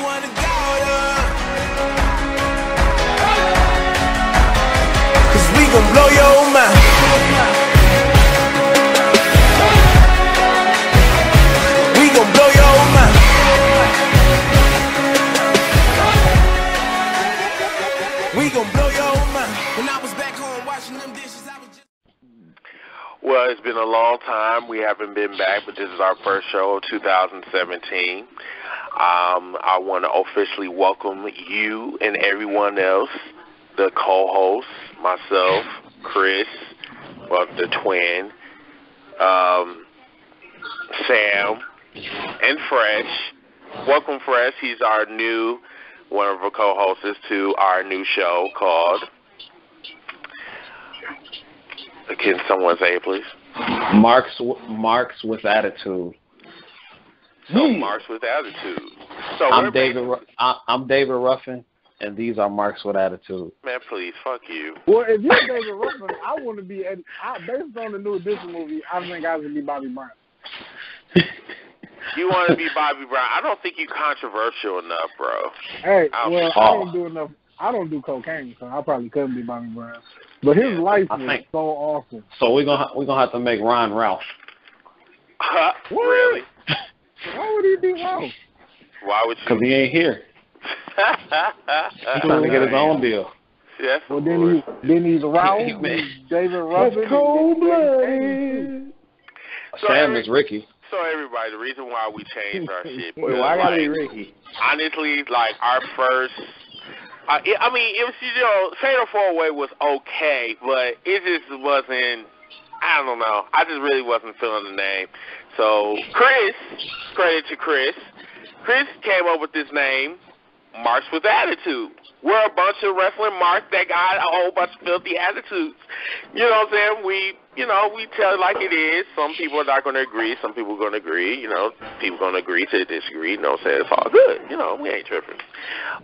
wanna go to. Cause we gon' blow your mind. We gon' blow your mind. We gon' blow your mind. When I was back home washing them dishes, I was just... Well, it's been a long time. We haven't been back, but this is our first show of 2017. I want to officially welcome you and everyone else, the co-hosts, myself, Chris, well, the twin, Sam, and Fresh. Welcome, Fresh. He's our new, one of our co-hosts to our new show called... Can someone say it, please? Marks with attitude. So Marks with attitude. So I'm David Ruffin, and these are Marks with attitude. Man, please, fuck you. Well, if you're David Ruffin, I want to be based on the new edition movie. I think I would be Bobby Brown. You want to be Bobby Brown? I don't think you're controversial enough, bro. Hey, I don't do enough. I don't do cocaine, so I probably couldn't be Bobby Brown. But his life was so awesome. So we're gonna have to make Ron Ralph. Really? Why would he be Ralph? Why would you? Because he ain't here. He's trying to get his own deal. Yes. Well, then he's Ralph. David Ruffin. Cold-blooded. Sam is Ricky. So everybody, the reason why we changed our shit. Wait, why gotta be Ricky? Honestly, like our first. I mean, it was, Fatal 4-Way was okay, but it just wasn't, I don't know. I just really wasn't feeling the name. So Chris, credit to Chris came up with this name, Marks with Attitude. We're a bunch of wrestling marks that got a whole bunch of filthy attitudes. You know what I'm saying? We tell it like it is. Some people are not going to agree. Some people are going to agree. People going to agree to disagree. You know what I'm saying? It's all good. We ain't tripping.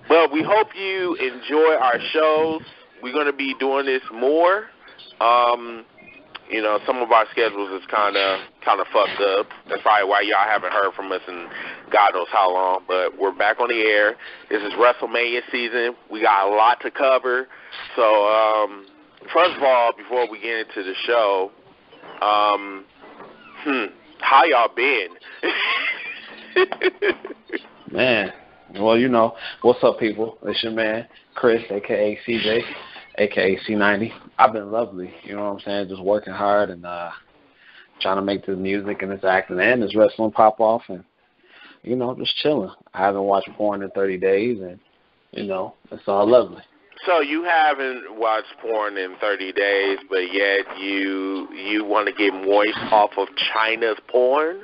But we hope you enjoy our shows. We're going to be doing this more. Some of our schedules is kind of fucked up. That's probably why y'all haven't heard from us in God knows how long. But we're back on the air. This is WRESTLEMANIA season. We got a lot to cover. So, first of all, before we get into the show, how y'all been? Man, well, what's up, people? It's your man, Chris, a.k.a. CJ, a.k.a. C90. I've been lovely, you know what I'm saying, just working hard and trying to make this music and this acting and this wrestling pop off and, just chilling. I haven't watched porn in 30 days and, it's all lovely. So you haven't watched porn in 30 days, but yet you want to get moist off of China's porn?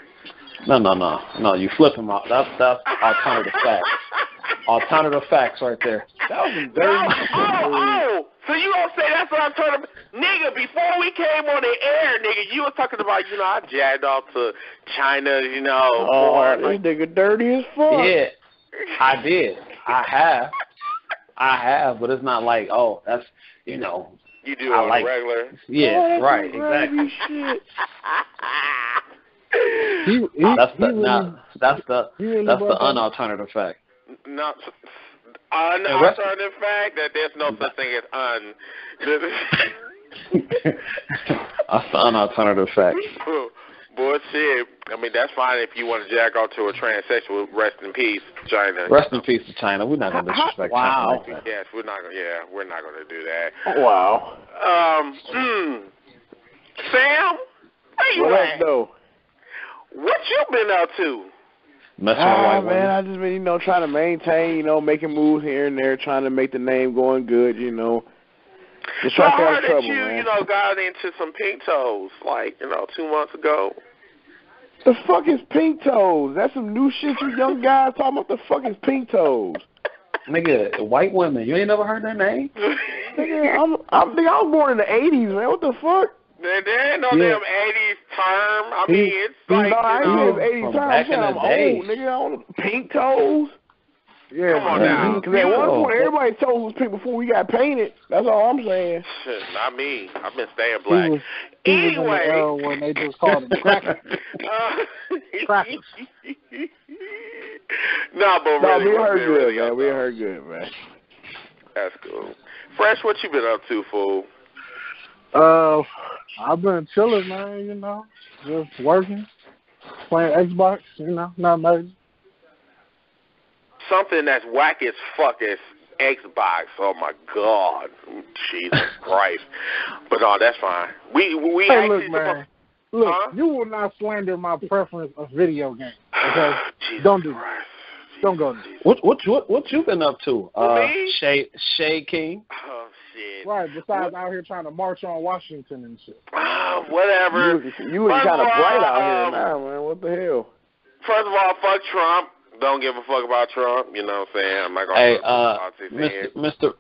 No, you flip them out. That's alternative facts. Alternative facts right there. That was dirty. So you gonna say that's what I'm talking about? Nigga, before we came on the air, nigga, you was talking about, I jacked off to China, porn. This nigga dirty as fuck. Yeah, I did. I have, but it's not like, that's, You do it I on like, a regular. Yeah, right, exactly. That's the unalternative fact. Not unalternative fact that there's no such thing as That's the unalternative fact. Bullshit. I mean, that's fine if you want to jack off to a transsexual. Rest in peace, China. Rest in peace to China. We're not going to disrespect China like that. Yes, we're not going to do that. Wow. Sam, where you at? Though? What you been up to? Messing with white women. Man, I just been, trying to maintain, making moves here and there, trying to make the name going good, Just trying to stay out of trouble, man. Got into some pink toes, 2 months ago. The fuck is pink toes? That's some new shit you young guys talking about. The fuck is pink toes? Nigga, white women. You ain't never heard their name? Nigga, I was born in the 80s, man. What the fuck? There ain't no damn 80s term. I mean, it's like, I ain't 80s term. Back in the day. Old, nigga. I want pink toes. Yeah, come on now. Because at one point, everybody's toes was pink before we got painted. That's all I'm saying. Shit, not me. I've been staying black. Anyway. When they just called them crackers. Crackers. No, but really, we heard good, really man. We heard good, man. That's cool. Fresh, what you been up to, fool? I've been chilling, man. You know, just working, playing Xbox. You know, not major. Something that's whack as fuck as Xbox. Oh my God, Jesus Christ! But no, that's fine. We Hey, actually look, man. Look, you will not slander my preference of video games. Okay, don't do that. Don't go there. What you been up to? Me? Shade King. Oh shit! Right. Besides out here trying to march on Washington and shit. Whatever. You was kind of bright out here now, man. What the hell? First of all, fuck Trump. Don't give a fuck about Trump. You know what I'm saying? I'm not gonna. Hey,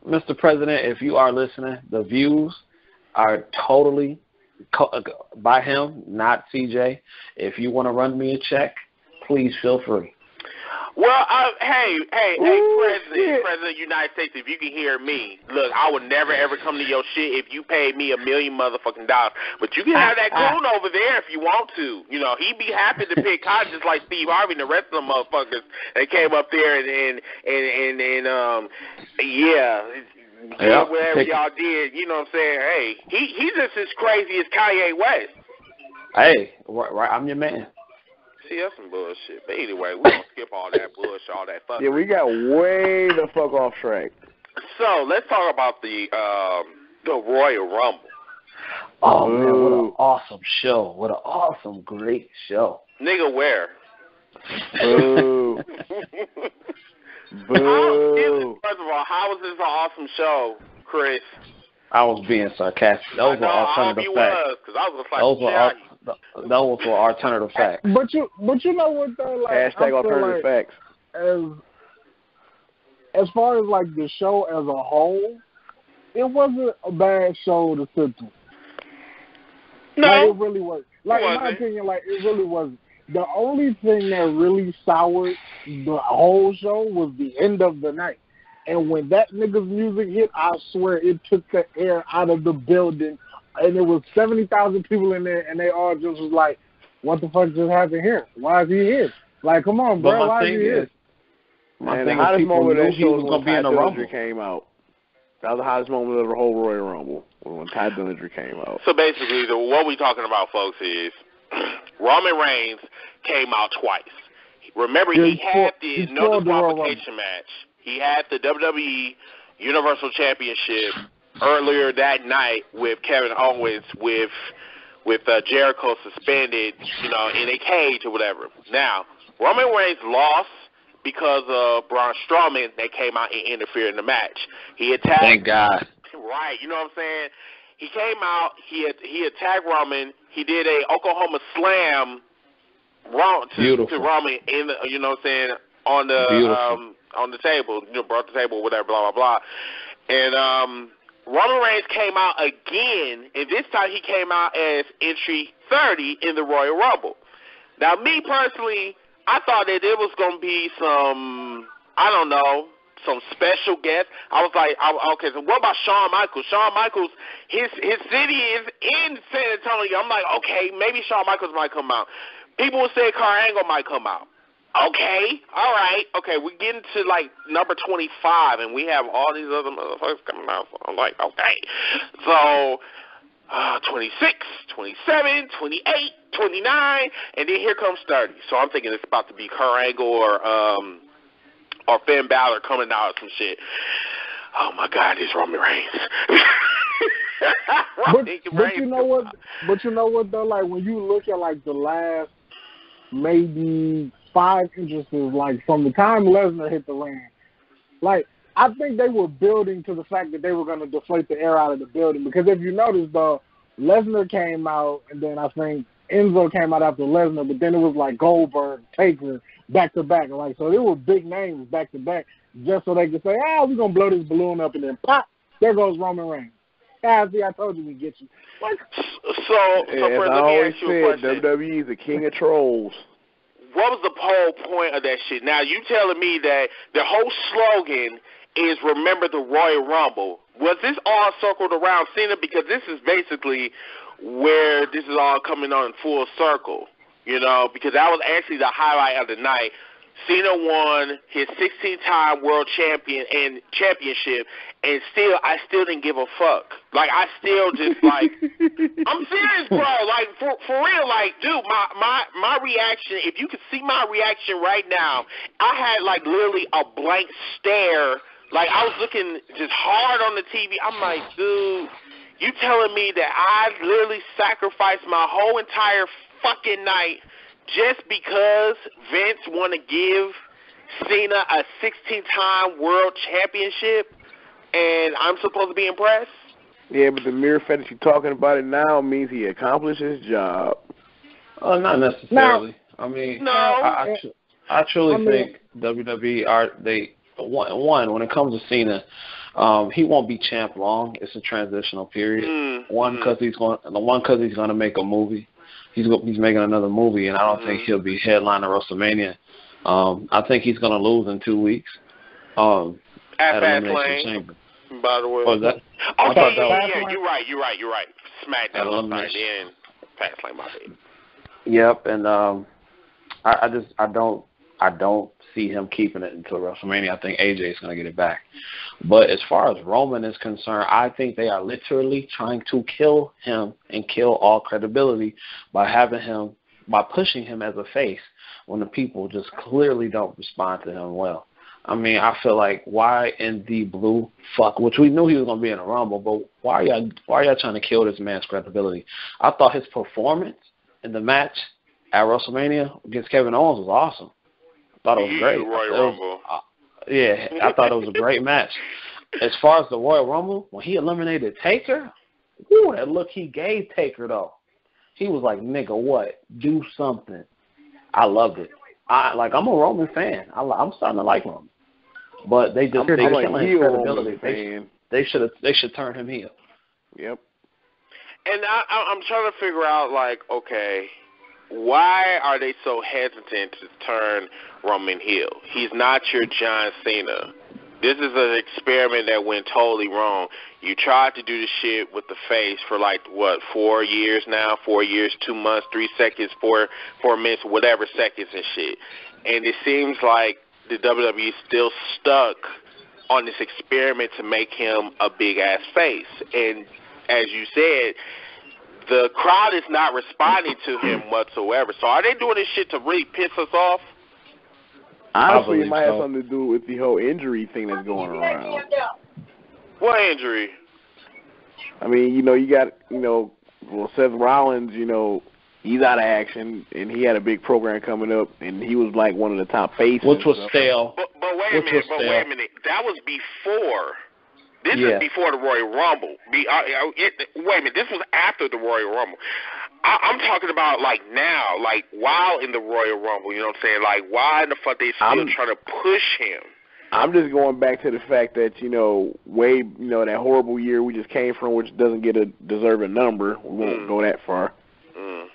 Mr. President, if you are listening, the views are totally by him, not CJ. If you want to run me a check, please feel free. Well, hey, President of the United States, if you can hear me, look, I would never, ever come to your shit if you paid me $1 million motherfucking dollars. But you can have that goon over there if you want to. You know, he'd be happy to pick cotton just like Steve Harvey and the rest of them motherfuckers that came up there and whatever y'all did, you know what I'm saying? Hey, he's just as crazy as Kanye West. Hey, right, I'm your man. See, that's some bullshit. But anyway, we're going to skip all that bullshit, all that fucking. Yeah, we got way the fuck off track. So, let's talk about the Royal Rumble. Oh, man, what an awesome show. What an awesome, great show. Nigga, where? Boo. Boo. First of all, how was this an awesome show, Chris? I was being sarcastic. Those were alternative facts. Those were alternative facts. But you know what though? Like, hashtag alternative facts. As far as like the show as a whole, it wasn't a bad show to sit through. No, like, it really was. Like in my opinion, like it really wasn't. The only thing that really soured the whole show was the end of the night. And when that nigga's music hit, I swear it took the air out of the building. And there was 70,000 people in there, and they all just was like, what the fuck just happened here? Why is he here? Like, come on, bro. Why is he here? The hottest moment of that show was when Ty Dillinger came out. That was the hottest moment of the whole Royal Rumble, when Ty Dillinger came out. So basically, what we're talking about, folks, is Roman Reigns came out twice. Remember, he had the no disqualification match. He had the WWE Universal Championship earlier that night with Kevin Owens, with Jericho suspended, you know, in a cage or whatever. Now, Roman Reigns lost because of Braun Strowman that came out and interfered in the match. He attacked. Thank God. Right, you know what I'm saying? He came out. He attacked Roman. He did a Oklahoma Slam to Roman in the, you know what I'm saying, on the table, you know, brought the table, whatever, blah, blah, blah. And Roman Reigns came out again, and this time he came out as entry 30 in the Royal Rumble. Now, me personally, I thought that it was going to be some, I don't know, some special guest. I was like, okay, so what about Shawn Michaels? Shawn Michaels, his city is in San Antonio. I'm like, okay, maybe Shawn Michaels might come out. People would say Kurt Angle might come out. Okay, all right. Okay, we're getting to, like, number 25, and we have all these other motherfuckers coming out. So I'm like, okay. So, 26, 27, 28, 29, and then here comes 30. So I'm thinking it's about to be Kurt Angle or Finn Balor coming out or some shit. Oh, my God, it's Roman Reigns. But you know what? But you know what, though? Like, when you look at, like, the last maybe 5 entrances, like from the time Lesnar hit the ring, like I think they were building to the fact that they were going to deflate the air out of the building. Because if you notice, though, Lesnar came out, and then I think Enzo came out after Lesnar, but then it was like Goldberg, Taker, back to back. Like, so there were big names back to back, just so they could say, we're gonna blow this balloon up, and then pop, there goes Roman Reigns. See, I told you we get you. Like, so let me ask you a question. WWE is the king of trolls. What was the whole point of that shit? Now, you telling me that the whole slogan is remember the Royal Rumble. Was this all circled around Cena? Because this is basically where this is all coming on full circle, you know, because that was actually the highlight of the night. Cena won his 16-time world championship, and I still didn't give a fuck. Like, I still just, like, I'm serious, bro. Like, for real, like, dude, my reaction, if you could see my reaction right now, I had, like, literally a blank stare. Like, I was looking just hard on the TV. I'm like, dude, you telling me that I literally sacrificed my whole entire fucking night just because Vince want to give Cena a 16-time world championship and I'm supposed to be impressed? Yeah, but the mere fact that you're talking about it now means he accomplished his job. Not necessarily. I mean, no. I truly think WWE one, when it comes to Cena, he won't be champ long. It's a transitional period. One, because he's going to make a movie. He's making another movie, and I don't think he'll be headlining WrestleMania. I think he's going to lose in 2 weeks. At Elimination Chamber. By the way. Oh, that? You're right. SmackDown on then Fastlane, my bad. Yep, and I don't see him keeping it until WrestleMania. I think AJ is going to get it back. But as far as Roman is concerned, I think they are literally trying to kill him and kill all credibility by pushing him as a face when the people just clearly don't respond to him well. I mean, I feel like why in the blue fuck, which we knew he was going to be in a Rumble, but why are y'all trying to kill this man's credibility? I thought his performance in the match at WrestleMania against Kevin Owens was awesome. I thought it was great. Royal Rumble. I thought it was a great match. As far as the Royal Rumble, when he eliminated Taker, that look he gave Taker, though. He was like, nigga, what? Do something. I loved it. I'm a Roman fan. I'm starting to like Roman. But they just killing his credibility. They should turn him heel. Yep. And I'm trying to figure out, like, okay, why are they so hesitant to turn Roman heel? He's not your John Cena. This is an experiment that went totally wrong. You tried to do the shit with the face for 4 years now, 4 years, 2 months, 3 seconds, 4 minutes, whatever seconds and shit. And it seems like the WWE is still stuck on this experiment to make him a big-ass face. And as you said, the crowd is not responding to him whatsoever. So are they doing this shit to really piss us off? Honestly, it might have something to do with the whole injury thing that's going around. What injury? I mean, you got, Seth Rollins, he's out of action, and he had a big program coming up, and he was like one of the top faces. Which was stale. But wait a minute. That was before. This is before the Royal Rumble. Wait a minute. This was after the Royal Rumble. I'm talking about, now, while in the Royal Rumble, you know what I'm saying? Like, why in the fuck they still trying to push him? I'm just going back to the fact that, that horrible year we just came from, which doesn't get a deserving number. We won't go that far.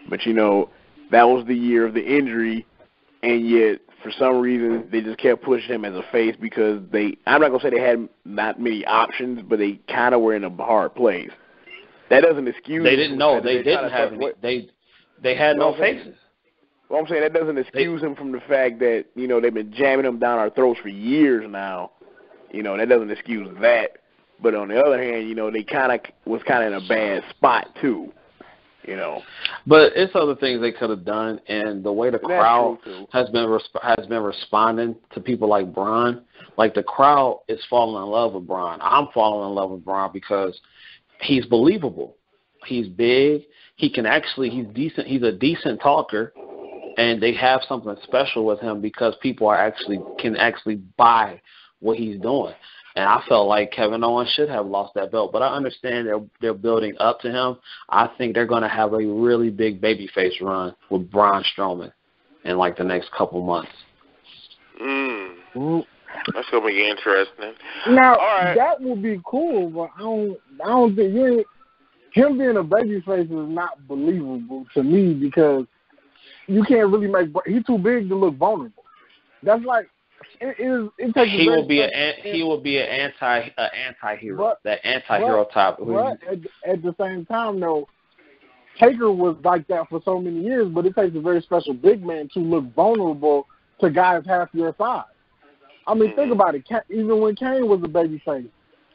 But, that was the year of the injury, and yet, for some reason, they just kept pushing him as a face because I'm not going to say they had not many options, but they kind of were in a hard place. That doesn't excuse. They didn't know. They didn't have any. They had no faces. Well, I'm saying that doesn't excuse him from the fact that they've been jamming him down our throats for years now. That doesn't excuse that. But on the other hand, they was in a bad spot too. But it's other things they could have done, and the way the crowd has been responding to people like Braun, like the crowd is falling in love with Braun. I'm falling in love with Braun because he's believable. He's big. He's decent. He's a decent talker, and they have something special with him because people can actually buy what he's doing. And I felt like Kevin Owens should have lost that belt, but I understand they're building up to him. I think they're going to have a really big babyface run with Braun Strowman in the next couple months. That's going to be interesting. Now, that would be cool, but I don't think him being a babyface is not believable to me because you can't really he's too big to look vulnerable. That's like it takes he will be an anti-hero, that anti-hero type. But at the same time, though, Taker was like that for so many years, but it takes a very special big man to look vulnerable to guys half your size. I mean, think about it. Even when Kane was a babyface,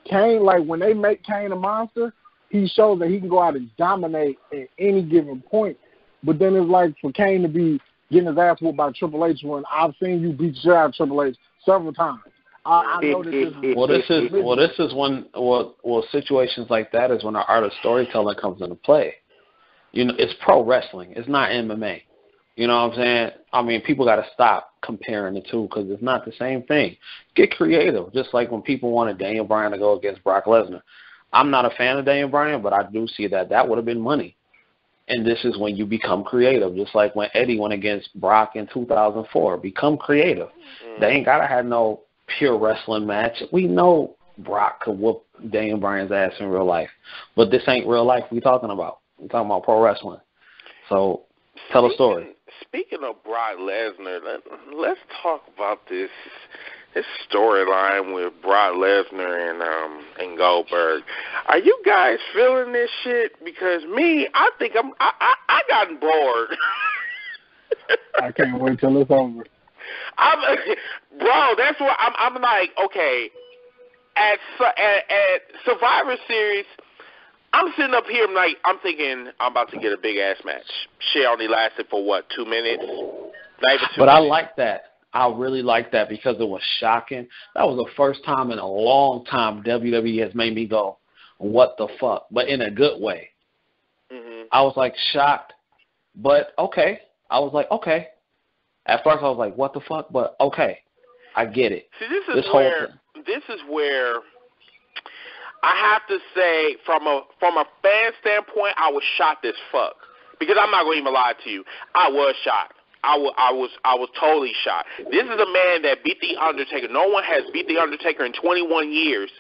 Kane, like when they make Kane a monster, he shows that he can go out and dominate at any given point. But then it's like for Kane to be getting his ass whooped by Triple H when I've seen you beat the shit out of Triple H several times. I know that this is situations like that is when the art of storytelling comes into play. You know, it's pro wrestling. It's not MMA. You know what I'm saying? I mean, people got to stop comparing the two because it's not the same thing. Get creative. Just like when people wanted Daniel Bryan to go against Brock Lesnar. I'm not a fan of Daniel Bryan, but I do see that would have been money. And this is when you become creative, just like when Eddie went against Brock in 2004. Become creative. They ain't got to have no pure wrestling match. We know Brock could whoop Daniel Bryan's ass in real life. But this ain't real life we're talking about. We're talking about pro wrestling. So tell a story. Speaking of Brock Lesnar, let's talk about this storyline with Brock Lesnar and Goldberg. Are you guys feeling this shit? Because me, I think I gotten bored. I can't wait till it's over. Bro, that's what I'm like. Okay, at Survivor Series, I'm sitting up here. I'm thinking I'm about to get a big ass match. Shit only lasted for what, 2 minutes? But I like that. I really like that because it was shocking. That was the first time in a long time WWE has made me go, what the fuck? But in a good way. Mm-hmm. I was like shocked, but okay. I was like, okay. At first I was like, what the fuck? But okay. I get it. See, this is where I have to say from a fan standpoint, I was shocked as fuck. Because I'm not going to even lie to you. I was shocked. I was totally shocked. This is a man that beat The Undertaker. No one has beat The Undertaker in 21 years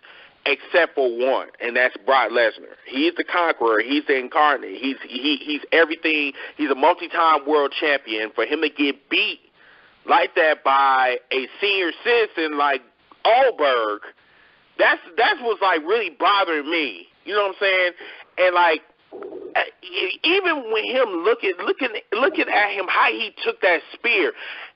except for one, and that's Brock Lesnar. He's the conqueror. He's the incarnate. He's everything. He's a multi-time world champion. For him to get beat like that by a senior citizen like Goldberg, that's what's like really bothering me. You know what I'm saying? And like, even with him looking at him, how he took that spear,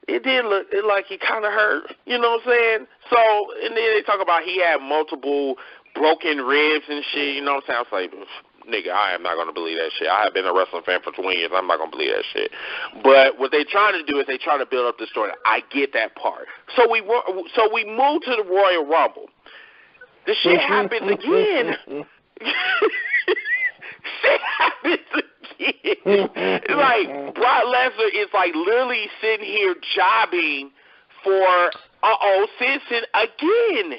it did look like he kind of hurt. You know what I'm saying? So, and then they talk about he had multiple broken ribs and shit. You know what I'm saying? I was like, nigga, I am not going to believe that shit. I have been a wrestling fan for 20 years. I'm not going to believe that shit. But what they're trying to do is they try to build up the story. I get that part. So we move to the Royal Rumble. The shit happens again. Shit happens again. It's like Brock Lesnar is like literally sitting here jobbing for Simpson again.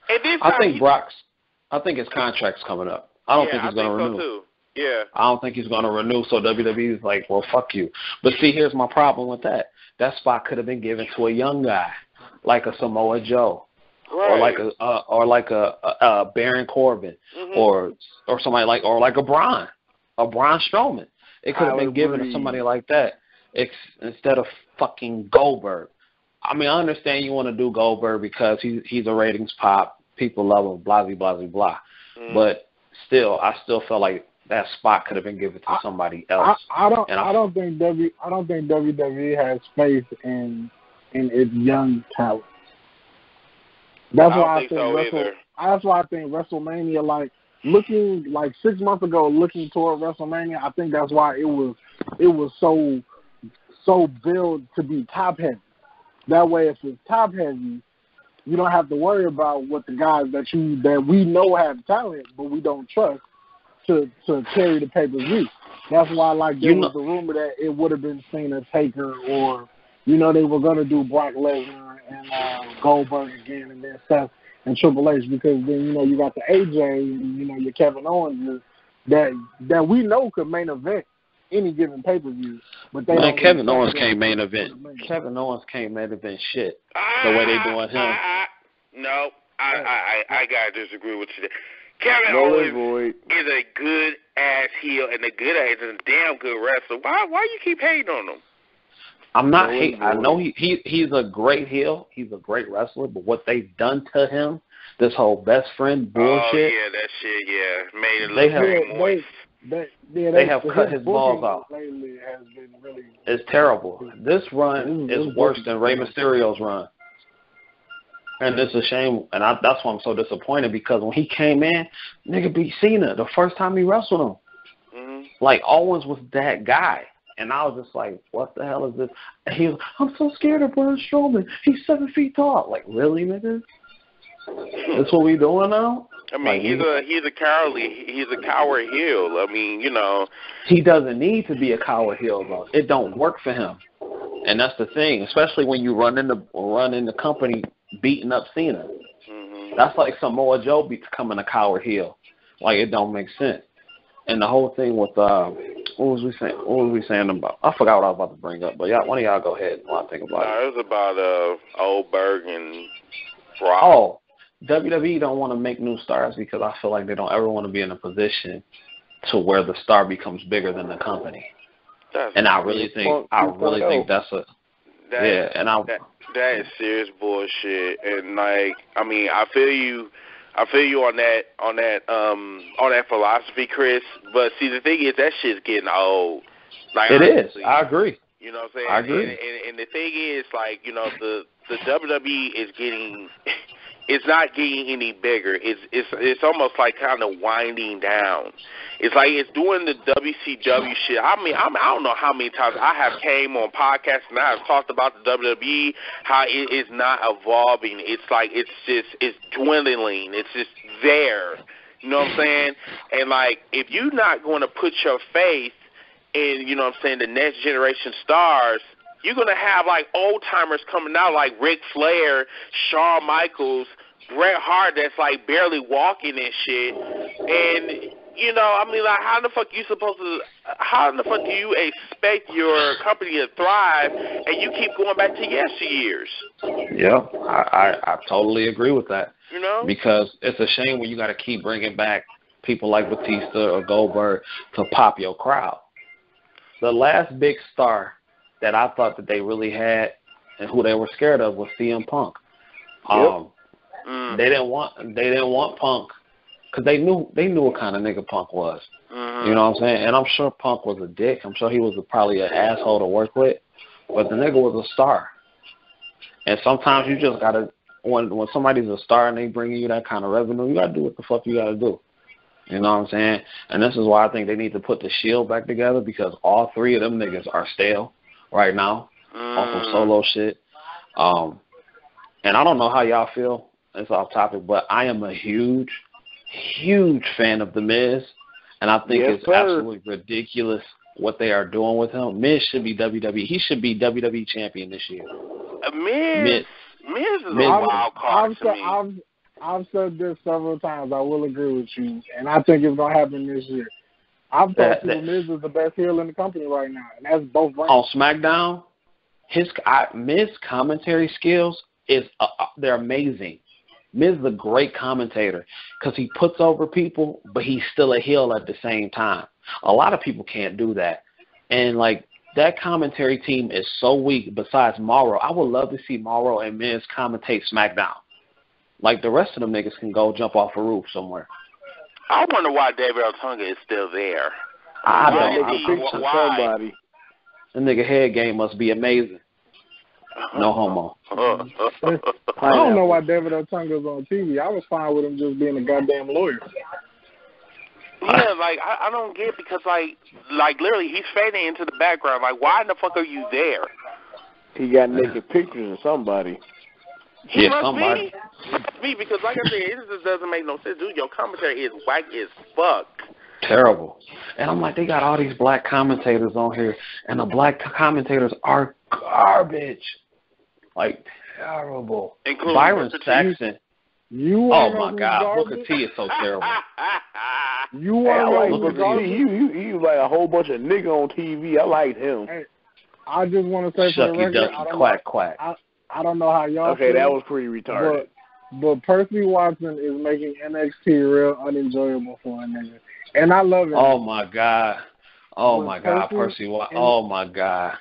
And this I think his contract's coming up. I don't think he's going to renew. So too. Yeah. I don't think he's going to renew. So WWE is like, well, fuck you. But see, here's my problem with that. That spot could have been given to a young guy, like a Samoa Joe. Right. Or like a Baron Corbin, mm-hmm. or somebody like a Braun Strowman. It could have been given to somebody like that instead of fucking Goldberg. I mean, I understand you want to do Goldberg because he's a ratings pop, people love him, blah blah blah blah. Mm-hmm. But still, I still felt like that spot could have been given to somebody else. I don't think WWE has faith in its young talent. That's why I think WrestleMania, like looking like 6 months ago, looking toward WrestleMania, I think that's why it was so built to be top heavy. That way, if it's top heavy, you don't have to worry about what the guys that we know have talent, but we don't trust to carry the pay-per-view. That's why, like, there was the rumor that it would have been Cena, Taker, or they were gonna do Brock Lesnar and Goldberg again, and then Seth and Triple H, because then you got the AJ and your Kevin Owens that we know could main event any given pay-per-view. But Kevin Owens can't main event. Kevin Owens can't main event shit. The way they doing him. No, I gotta disagree with you. Kevin Owens is a good ass heel and a damn good wrestler. Why you keep hating on him? I'm not hating. I know he's a great heel. He's a great wrestler. But what they've done to him, this whole best friend bullshit. Oh, yeah, that shit, yeah. Made it look very moist. They have cut his balls off. Lately has been really. It's terrible. This run is worse than Rey Mysterio's run. And it's a shame, and that's why I'm so disappointed, because when he came in, nigga beat Cena the first time he wrestled him. Mm-hmm. Like, Owens was that guy. And I was just like, what the hell is this? And he was, I'm so scared of Braun Strowman. He's 7 feet tall. Like, really, nigga? That's what we doing now? I mean, like, he's a coward heel. I mean, you know. He doesn't need to be a coward heel, though. It don't work for him. And that's the thing, especially when you run in the company beating up Cena. Mm-hmm. That's like Samoa Joe becoming a coward heel. Like, it don't make sense. And the whole thing with what was we saying about? I forgot what I was about to bring up, but one of y'all go ahead while I think about it. It was about Goldberg and Brock. Oh, WWE don't want to make new stars because I feel like they don't ever want to be in a position to where the star becomes bigger than the company. I really think that's that is serious bullshit. And like, I mean, I feel you on that philosophy, Chris. But see, the thing is, that shit's getting old. Like, it honestly, is. I agree. You know what I'm saying? I agree. And the thing is, like, you know, the WWE is getting. It's not getting any bigger. It's almost like kind of winding down. It's like it's doing the WCW shit. I mean, I don't know how many times I have came on podcasts and I have talked about the WWE, how it is not evolving. It's like it's dwindling. It's just there. You know what I'm saying? And like, if you're not going to put your faith in, you know what I'm saying, the next generation stars, you're going to have, like, old-timers coming out like Ric Flair, Shawn Michaels, Bret Hart that's, like, barely walking and shit. And, you know, I mean, like, how in the fuck do you expect your company to thrive and you keep going back to yesteryears? Yeah, I totally agree with that. You know? Because it's a shame when you got to keep bringing back people like Batista or Goldberg to pop your crowd. The last big star that I thought that they really had and who they were scared of was CM Punk. They didn't want Punk because they knew what kind of nigga Punk was. You know what I'm saying? And I'm sure Punk was a dick. I'm sure he was probably an asshole to work with, but the nigga was a star. And sometimes you just gotta, when somebody's a star and they bringing you that kind of revenue, you gotta do what the fuck you gotta do. You know what I'm saying? And this is why I think they need to put the Shield back together, because all three of them niggas are stale right now on some solo shit. And I don't know how y'all feel. It's off topic, but I am a huge, huge fan of The Miz, and I think it's absolutely ridiculous what they are doing with him. Miz should be WWE. He should be WWE champion this year. Miz is a wild card to me. I've said this several times. I will agree with you, and I think it's going to happen this year. I've thought The Miz is the best heel in the company right now, and that's both brands. On SmackDown, Miz commentary skills they're amazing. Miz is a great commentator because he puts over people, but he's still a heel at the same time. A lot of people can't do that, and like that commentary team is so weak. Besides Mauro, I would love to see Mauro and Miz commentate SmackDown. Like the rest of them niggas can go jump off a roof somewhere. I wonder why David Otunga is still there. I don't. Somebody. The nigga head game must be amazing. No homo. I don't know why David Otunga's on TV. I was fine with him just being a goddamn lawyer. Yeah, like I don't get it because like literally he's fading into the background. Like, why in the fuck are you there? He got naked pictures of somebody. He must be because, like I said, it just doesn't make no sense, dude. Your commentary is whack as fuck. Terrible. And I'm like, they got all these black commentators on here, and the black commentators are garbage. Like, terrible. Including Byron Saxon. Oh, my God. Garbage? Booker T is so terrible. You want to Booker T. He was like a whole bunch of nigga on TV. I liked him. Hey, I just want to say for the record, Ducky, quack, quack. I don't know how y'all feel, that was pretty retarded. But Percy Watson is making NXT real unenjoyable for a nigga. And I love it. Oh, my God. Oh, my God, Percy Watson. Oh, my God.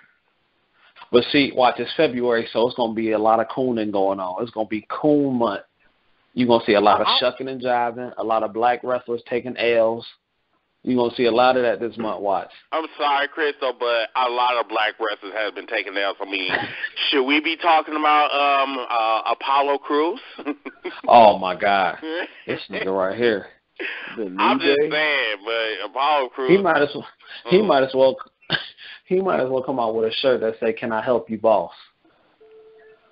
But see, watch, it's February, so it's going to be a lot of cooning going on. It's going to be coon month. You're going to see a lot of shucking and jiving, a lot of black wrestlers taking L's. You're going to see a lot of that this month. Watch. I'm sorry, Crystal, but a lot of black wrestlers have been taken out. I mean, should we be talking about Apollo Crews? Oh, my God. This nigga right here. I'm just saying, but Apollo Crews. He might as well come out with a shirt that say, "Can I help you, boss?"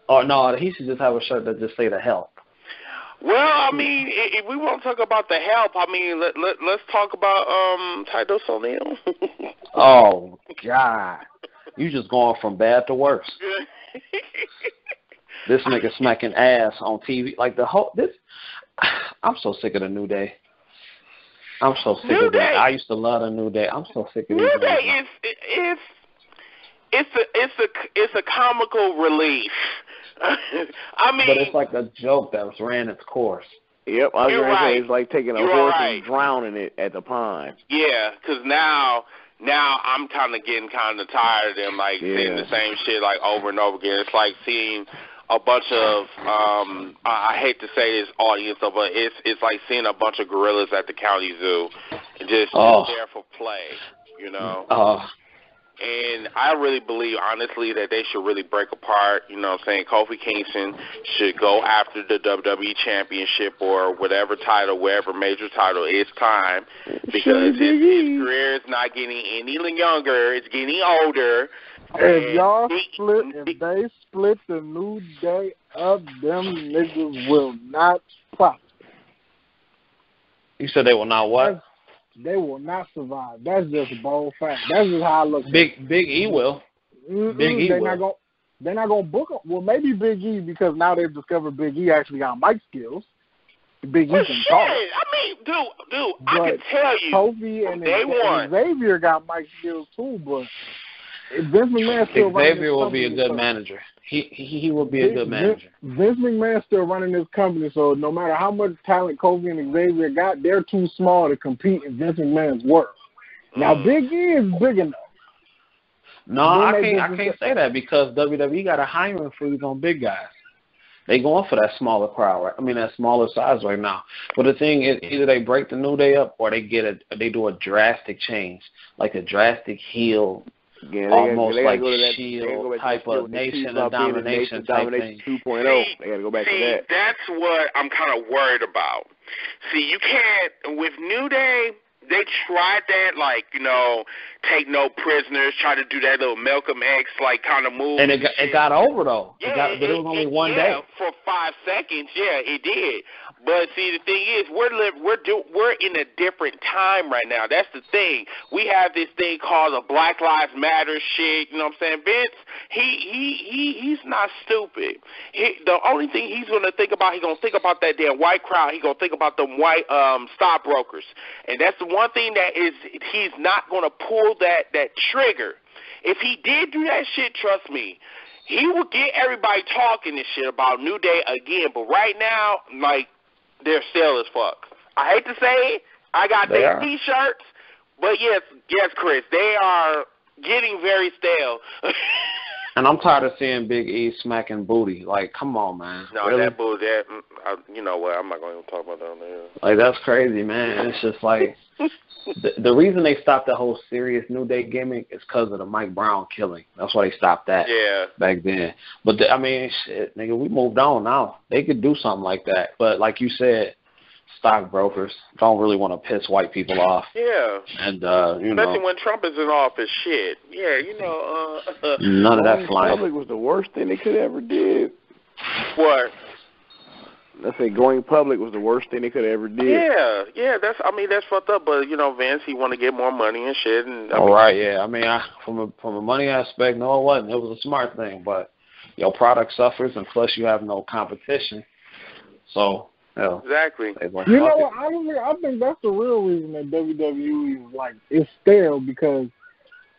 Or no, he should just have a shirt that just say "the help." Well, I mean, if we want to talk about the help, I mean, let's talk about Titus O'Neil. Oh God, you just going from bad to worse. This nigga smacking ass on TV like the whole this. I'm so sick of the New Day. I'm so sick of that. I used to love the New Day. I'm so sick of New Day it's a comical relief. I mean, but it's like a joke that was ran its course. Yep, I was going to say it's like taking a horse and drowning it at the pond. Yeah, because now I'm kind of getting kind of tired of them seeing the same shit like over and over again. It's like seeing a bunch of I hate to say this audience, but it's like seeing a bunch of gorillas at the county zoo and just there for play, you know. And I really believe, honestly, that they should really break apart. You know what I'm saying? Kofi Kingston should go after the WWE Championship or whatever title, wherever major title. It's time because his career is not getting any younger. It's getting older. If they split the New Day up, them niggas will not prosper. You said they will not what? They will not survive. That's just a bold fact. That's just how I look. Big E will. Big E will. They're not gonna book him. Well, maybe Big E, because now they've discovered Big E actually got mic skills. Big E can talk. I mean, dude, I can tell you, Kofi and Xavier got mic skills too. But Vince McMahon still running Xavier will be a good manager. He will be a good manager. Vince McMahon's still running this company, so no matter how much talent Kofi and Xavier got, they're too small to compete in Vince McMahon's world. Now, Big E is big enough. No, I can't say that because WWE got a hiring freeze on big guys. They going for that smaller crowd, right? I mean, that smaller size right now. But the thing is, either they break the New Day up or they do a drastic change, like a drastic heel. Yeah, almost they like Shield type of Nation of Domination type thing. 2.0. They got to go back to that. That's what I'm kind of worried about. See, you can't, with New Day, they tried that, take no prisoners, try to do that little Malcolm X, kind of move. And it got over, though. But it was only one day. For 5 seconds, it did. But see, the thing is, we're in a different time right now. That's the thing. We have this thing called a Black Lives Matter shit. You know what I'm saying? Vince, he's not stupid. The only thing he's going to think about, he's going to think about that damn white crowd. He's going to think about them white stockbrokers. And that's the one thing that is, he's not going to pull that trigger. If he did do that shit, trust me, he will get everybody talking this shit about New Day again. But right now, they're stale as fuck. I hate to say it. I got their T-shirts, but yes, Chris, they are getting very stale. And I'm tired of seeing Big E smacking booty. Come on, man. No, really? That booty, you know what? I'm not going to talk about that on That's there. crazy, man. It's just the reason they stopped the whole serious New Day gimmick is because of the Mike Brown killing. That's why they stopped that back then. But, shit, nigga, we moved on now. They could do something like that. But like you said, stockbrokers don't really want to piss white people off. Yeah. And, especially when Trump is in office, shit. Yeah, none of that flying. Public was the worst thing they could ever did. What? Let's say going public was the worst thing they could ever did. Yeah, that's fucked up. But Vince, he want to get more money and shit. And from a money aspect, no, it wasn't. It was a smart thing, but your product suffers, and plus you have no competition. So exactly. You know what? I think that's the real reason that WWE is stale, because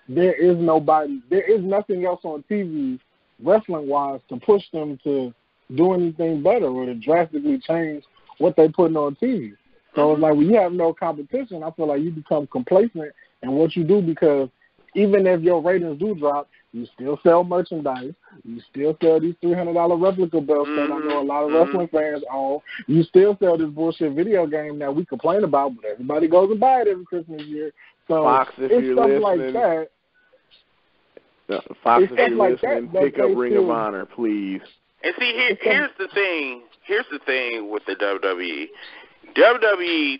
there is nothing else on TV wrestling wise to push them to do anything better or to drastically change what they're putting on TV. So it's when you have no competition, I feel like you become complacent in what you do, because even if your ratings do drop, you still sell merchandise. You still sell these $300 replica belts that I know a lot of wrestling fans own. You still sell this bullshit video game that we complain about, but everybody goes and buy it every Christmas year. So Fox, if it's you're stuff listening, like that. Fox, It's if you're like listening, that pick up they Ring of feel- Honor, please. And see, here's the thing. Here's the thing with the WWE. WWE,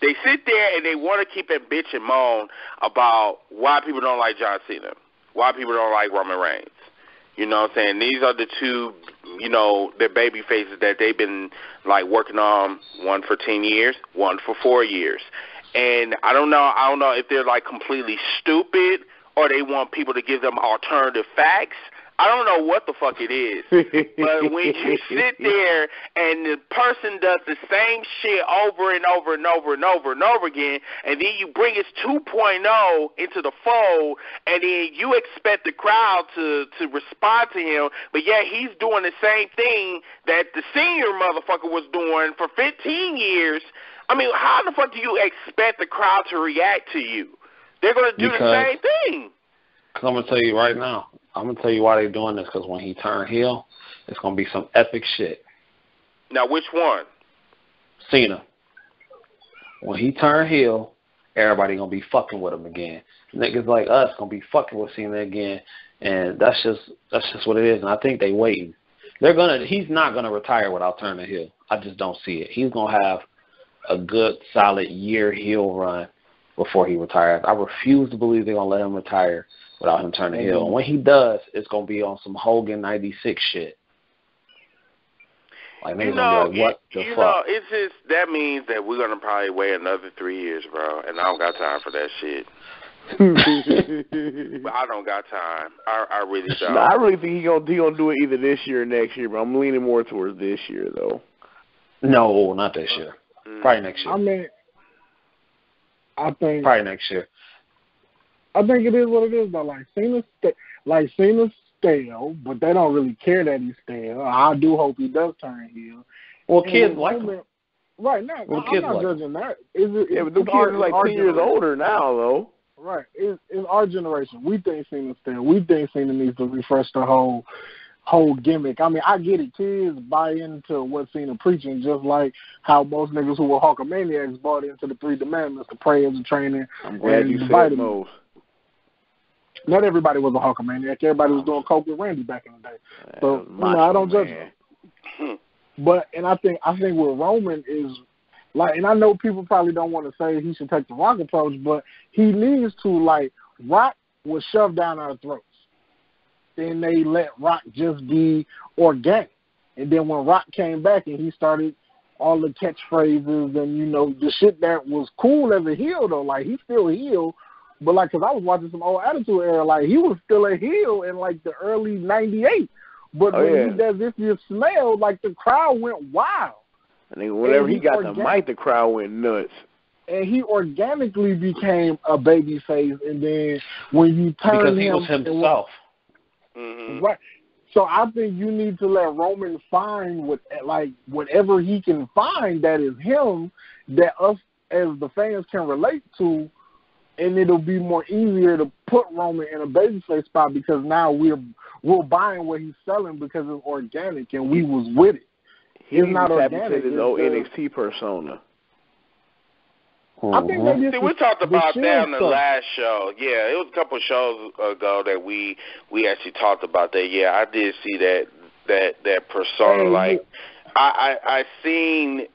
they sit there and they want to keep and bitch and moan about why people don't like John Cena, why people don't like Roman Reigns. You know what I'm saying? These are the two, you know, their baby faces that they've been, like, working on, one for 10 years, one for 4 years. And I don't know if they're, like, completely stupid or they want people to give them alternative facts. I don't know what the fuck it is. But when you sit there and the person does the same shit over and over and over and over and over again, and then you bring his 2.0 into the fold, and then you expect the crowd to respond to him, but yet he's doing the same thing that the senior motherfucker was doing for 15 years. I mean, how the fuck do you expect the crowd to react to you? They're going to do the same thing. Because I'm going to tell you right now. I'm going to tell you why they're doing this, because when he turned heel, it's going to be some epic shit. Now, which one? Cena. When he turned heel, everybody going to be fucking with him again. Niggas like us going to be fucking with Cena again, and that's just what it is, and I think they waiting. He's not going to retire without turning heel. I just don't see it. He's going to have a good, solid year heel run before he retires. I refuse to believe they're going to let him retire without him turning heel. And when he does, it's going to be on some Hogan 96 shit. Like, niggas going to be like, what the fuck? Know, it's just, that means that we're going to probably wait another 3 years, bro, and I don't got time for that shit. But I don't got time. I really don't. No, I really think he gonna do it either this year or next year, but I'm leaning more towards this year, though. No, not this year. Probably next year. I mean, I think probably next year. I think it is what it is, though. Like Cena's stale, but they don't really care that he's stale. I do hope he does turn heel. Well, kids like him. Right now, well, I'm not judging that. Yeah, but the kids are like 10 years older now, though. Right. It's our generation. We think Cena's stale. We think Cena needs to refresh the whole gimmick. I mean, I get it. Kids buy into what Cena preaching, just like how most niggas who were Hulkamaniacs bought into the 3 Commandments, the prayers, the training, I'm glad you said most. Not everybody was a Hulkamaniac. Everybody was doing coke with Randy back in the day. So I don't judge them. But I think with Roman is like, and I know people probably don't want to say he should take the Rock approach, but he needs to, like, Rock was shoved down our throats. Then they let Rock just be organic. And then when Rock came back and he started all the catchphrases and, you know, the shit that was cool as a heel, though, like, he's still a heel. But, like, because I was watching some old Attitude Era, like, he was still a heel in, like, the early 98. But when he does If You Smell, like, the crowd went wild. And whenever he got the mic, the crowd went nuts. And he organically became a baby face. And then when you turn because he was himself. Right. So I think you need to let Roman find whatever he can find that is him, that us as the fans can relate to, and it'll be more easier to put Roman in a babyface spot because now we're buying what he's selling because it's organic and we was with it. He's not organic. His old NXT persona. I think we talked about that on the last show. Yeah, it was a couple of shows ago that we actually talked about that. Yeah, I did see that persona. Like, I seen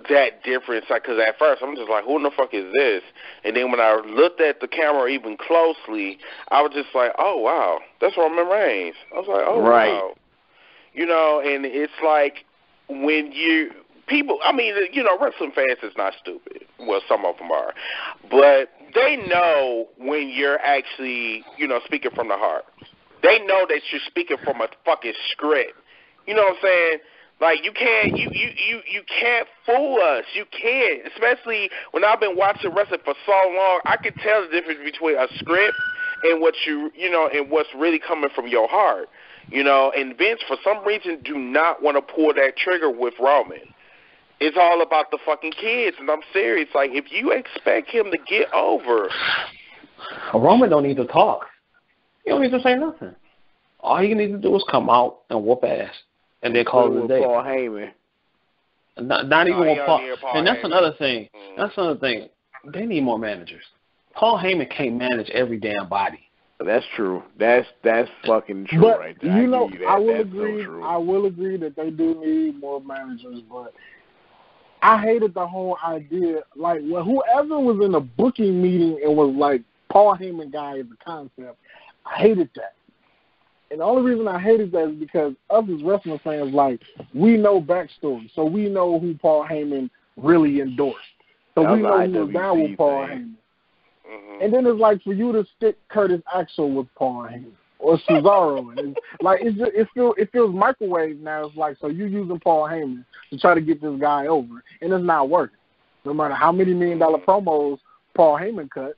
that difference. Like, because at first I'm just like, who in the fuck is this? And then when I looked at the camera even closely, I was just like, oh wow, that's Roman Reigns. I was like, oh wow, you know. And it's like when people, I mean, you know, wrestling fans is not stupid. Well, some of them are. But they know when you're actually, you know, speaking from the heart. They know that you're speaking from a fucking script. You know what I'm saying? Like, you can't fool us. You can't. Especially when I've been watching wrestling for so long, I can tell the difference between a script and what and what's really coming from your heart. You know, and Vince, for some reason, do not want to pull that trigger with Roman. It's all about the fucking kids, and I'm serious. Like, if you expect him to get over, Roman don't need to talk. He don't need to say nothing. All he needs to do is come out and whoop ass, and then call it a day. Paul Heyman. Not even with Paul. And that's Heyman. another thing. That's another thing. They need more managers. Paul Heyman can't manage every damn body. That's true. That's fucking true But, right there. you know, I will That's agree. So true. I will agree that they do need more managers, but I hated the whole idea. Like, whoever was in a booking meeting and was like Paul Heyman guy as a concept, I hated that. And the only reason I hated that is because us as wrestling fans, like, we know backstory. So we know who Paul Heyman really endorsed. So we know who was down with Paul Heyman. Mm-hmm. And then it's like for you to stick Curtis Axel with Paul Heyman or Cesaro. And it's like, it feels microwave now. It's like, so you're using Paul Heyman to try to get this guy over. And it's not working. No matter how many $1 million promos Paul Heyman cut,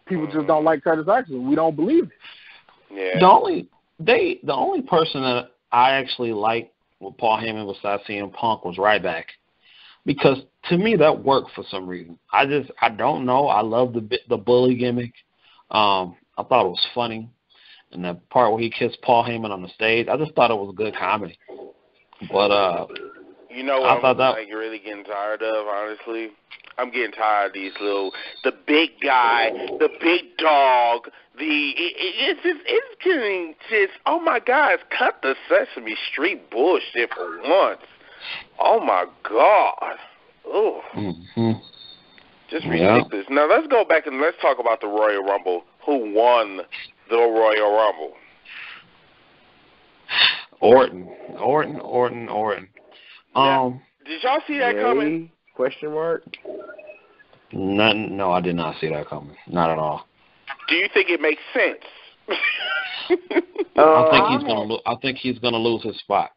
people just don't like Curtis Axel. We don't believe it. Yeah. The only person that I actually liked with Paul Heyman besides CM Punk was Ryback, because to me that worked for some reason. I don't know. I love the bully gimmick. I thought it was funny, and the part where he kissed Paul Heyman on the stage, I just thought it was good comedy. But you know what I'm like really getting tired of, honestly? I'm getting tired of the big guy, the big dog, it's getting just, oh my God, cut the Sesame Street bullshit for once. Oh my God. Oh. Mm-hmm. Just ridiculous. Now let's go back and let's talk about the Royal Rumble. Who won the Royal Rumble? Orton. Did y'all see that coming? Question mark? No, I did not see that coming. Not at all. Do you think it makes sense? I think he's gonna lose his spot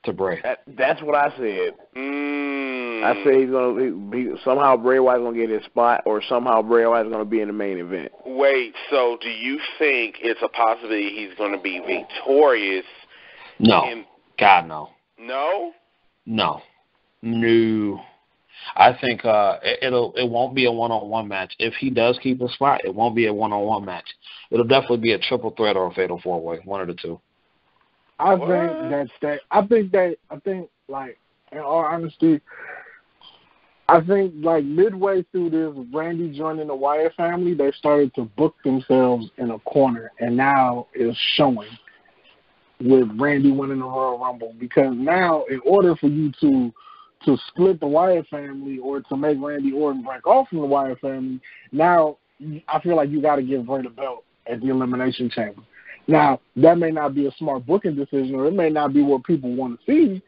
to Bray. That's what I said. I said he's gonna be somehow Bray Wyatt's gonna get his spot, or somehow Bray Wyatt's gonna be in the main event. Wait, so do you think it's a possibility he's gonna be victorious? No. God, no. No? No. I think it won't be a one-on-one match. If he does keep a spot, it won't be a one-on-one match. It'll definitely be a triple threat or a fatal four-way, one of the two. I think like in all honesty, I think like midway through this, Randy joining the Wyatt family, they started to book themselves in a corner, and now it's showing with Randy winning the Royal Rumble, because now in order for you to split the Wyatt family or to make Randy Orton break off from the Wyatt family, now I feel like you got to give Bray the belt at the Elimination Chamber. Now, that may not be a smart booking decision, or it may not be what people want to see,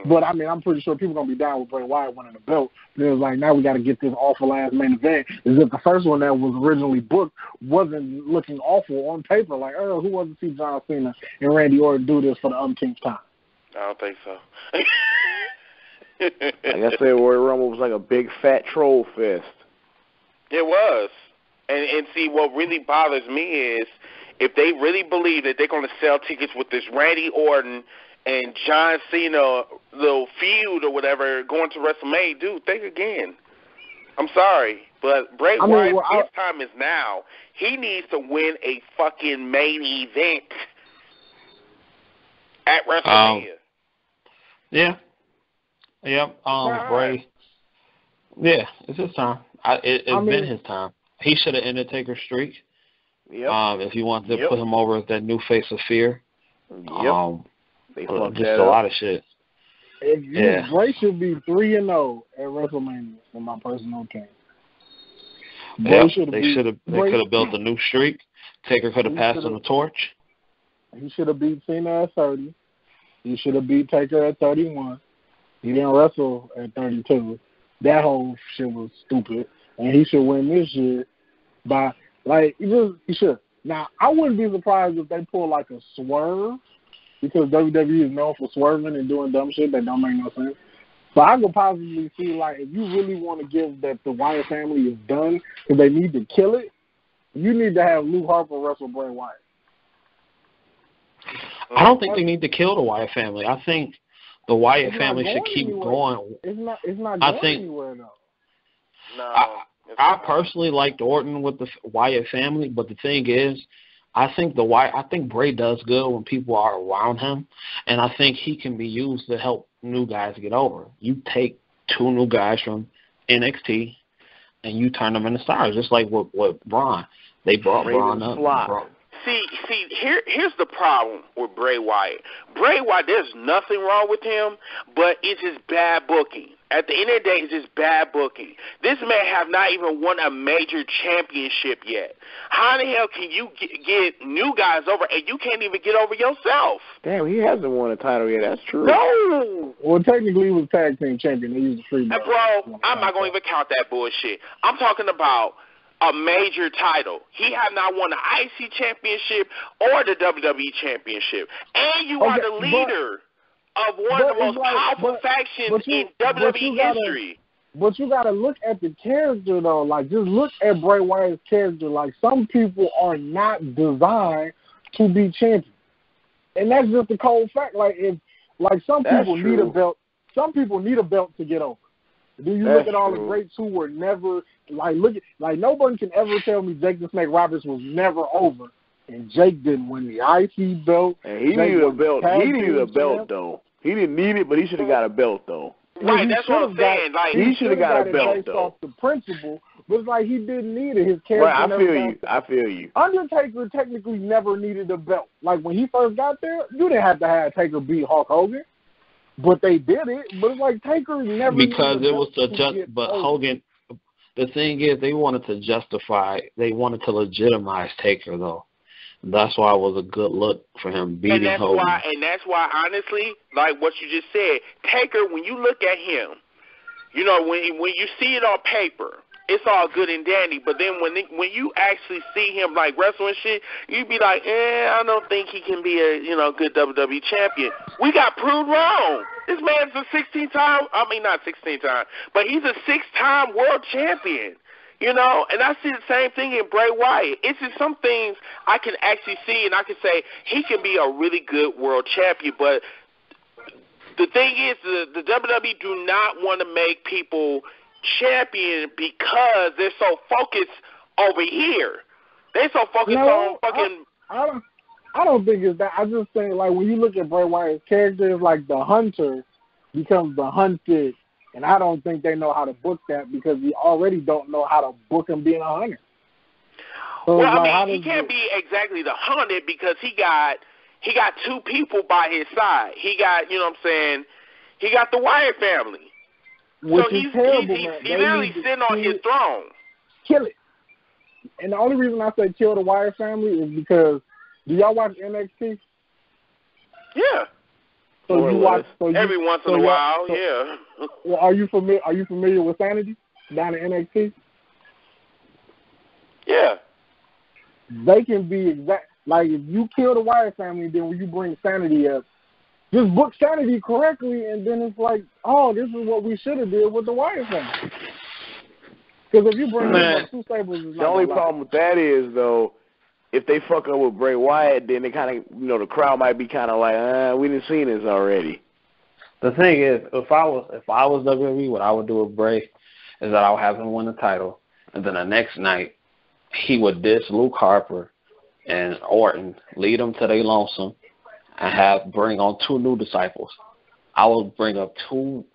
but, I mean, I'm pretty sure people are going to be down with Bray Wyatt winning the belt. But it was like, now we got to get this awful-ass main event, as if the first one that was originally booked wasn't looking awful on paper. Like, who wants to see John Cena and Randy Orton do this for the umpteenth time? I don't think so. Like I said, Royal Rumble was like a big fat troll fest. It was. And see, what really bothers me is if they really believe that they're going to sell tickets with this Randy Orton and John Cena little feud or whatever going to WrestleMania, dude, think again. I'm sorry, but Bray Wyatt, his time is now. He needs to win a fucking main event at WrestleMania. Yeah. Bray. Yeah, it's his time. It's been his time. He should have ended Taker's streak. Yep. If he wanted to put him over as that new face of fear. Yep. They fucked just that a up. lot of shit. Bray should be 3-0 at WrestleMania, in my personal opinion. They could have built a new streak. Taker could have passed him the torch. He should have beat Cena at 30. He should have beat Taker at 31. He didn't wrestle at 32. That whole shit was stupid. And he should win this year by, like, he should. Now, I wouldn't be surprised if they pull, like, a swerve, because WWE is known for swerving and doing dumb shit that don't make no sense. So I could possibly see, like, if you really want to give that the Wyatt family is done because they need to kill it, you need to have Luke Harper wrestle Bray Wyatt. I don't think they need to kill the Wyatt family. I think the Wyatt family should keep going. It's not going anywhere, though. No. I personally liked Orton with the Wyatt family, but the thing is, I think Bray does good when people are around him, and I think he can be used to help new guys get over. You take 2 new guys from NXT, and you turn them into stars, just like with Braun. They brought Braun up. See, here's the problem with Bray Wyatt. Bray Wyatt, there's nothing wrong with him, but it's just bad booking. At the end of the day, it's just bad booking. This man have not even won a major championship yet. How the hell can you get new guys over, and you can't even get over yourself? Damn, he hasn't won a title yet. That's true. No. Well, technically, he was tag team champion. They used the free belt. Bro, I'm not going to even count that bullshit. I'm talking about a major title. He have not won the IC championship or the WWE championship. And you are the leader of one of the most powerful factions in WWE history. But you got to look at the character, though. Like, just look at Bray Wyatt's character. Like, some people are not designed to be champions. And that's just the cold fact. Like, some people need a belt. Some people need a belt to get over. Do you look at all the greats who were never no one can ever tell me Jake the Snake Roberts was never over, and Jake didn't win the IC belt. And he needed a belt. He needed a belt though. He didn't need it, but he should have got a belt though. Right, that's what I'm saying. Like he should have got a belt though. Off the principle, but it's like he didn't need it. His character. Right, I feel you. Undertaker technically never needed a belt. Like when he first got there, you didn't have to have Taker beat Hulk Hogan. But they did it. But it's like Taker never because it was but Hogan. The thing is, they wanted to legitimize Taker though. That's why it was a good look for him beating Hogan. And that's why, honestly, like what you just said, Taker. When you look at him, you know, when you see it on paper, it's all good and dandy. But then when you actually see him like wrestling shit, you be like, I don't think he can be a good WWE champion. We got proved wrong. This man's a 16-time. I mean, not 16-time, but he's a 6-time world champion. You know, and I see the same thing in Bray Wyatt. It's just some things I can actually see, and I can say he can be a really good world champion. But the thing is, the WWE do not want to make people champion because they're so focused over here. They're so focused on fucking. I don't think it's that. I just think like when you look at Bray Wyatt's character, it's like the hunter becomes the hunted. And I don't think they know how to book that because we already don't know how to book him being a hunter. So well, I mean, he can't be exactly the hunted because he got 2 people by his side. He got, you know what I'm saying, he got the Wyatt family. Which so is terrible, man. He's literally sitting on his throne. Kill it. And the only reason I say kill the Wyatt family is because, do y'all watch NXT? Yeah. So you watch every once in a while, yeah. Well, are you familiar with Sanity down in NXT? Yeah. They can be exact. Like if you kill the Wyatt family, then when you bring Sanity up, just book Sanity correctly, and then it's like, oh, this is what we should have did with the Wyatt family. Because if you bring up 2 stables, the only problem with that is though, if they fuck up with Bray Wyatt, then they kind of, the crowd might be kind of like, we didn't see this already. The thing is, if I was WWE, what I would do with Bray is that I would have him win the title, and then the next night he would diss Luke Harper and Orton, lead them to their lonesome, and bring on 2 new disciples. I would bring up 2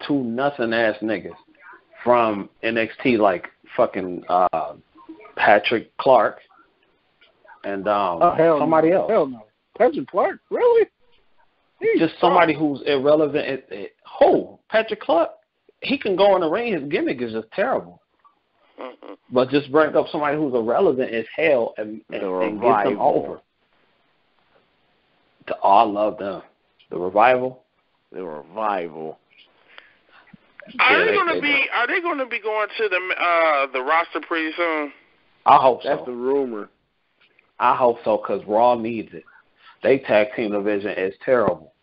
nothing ass niggas from NXT like fucking Patrick Clark. And somebody else. Hell no. Patrick Clark? Really? Just somebody who's irrelevant. Patrick Clark? He can go in the ring. His gimmick is just terrible. Mm-mm. But just bring up somebody who's irrelevant as hell and get them over. I love them. The Revival. Are they going to be going to the roster pretty soon? I hope so. That's the rumor. I hope so, because Raw needs it. They tag team division is terrible.